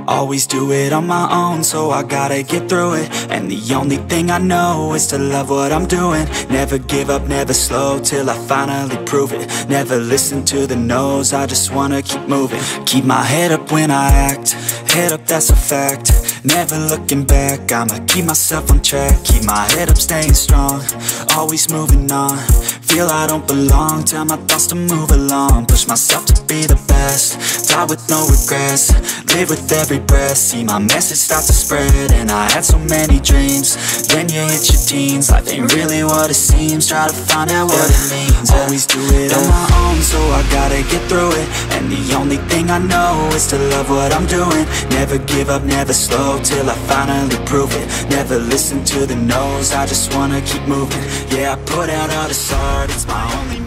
Always do it on my own, so I gotta get through it. And the only thing I know is to love what I'm doing. Never give up, never slow, till I finally prove it. Never listen to the no's, I just wanna keep moving. Keep my head up when I act, head up, that's a fact. Never looking back, I'ma keep myself on track. Keep my head up, staying strong, always moving on. Feel I don't belong, tell my thoughts to move along. Push myself to be the best, die with no regrets. Live with every breath, see my message start to spread. And I had so many dreams, then you hit your teens. Life ain't really what it seems, try to find out what it means. Always do it on my own, so I gotta get through it. And the only thing I know is to love what I'm doing. Never give up, never slow, till I finally prove it. Never listen to the no's, I just wanna keep moving. Yeah, I put out all this art, it's my only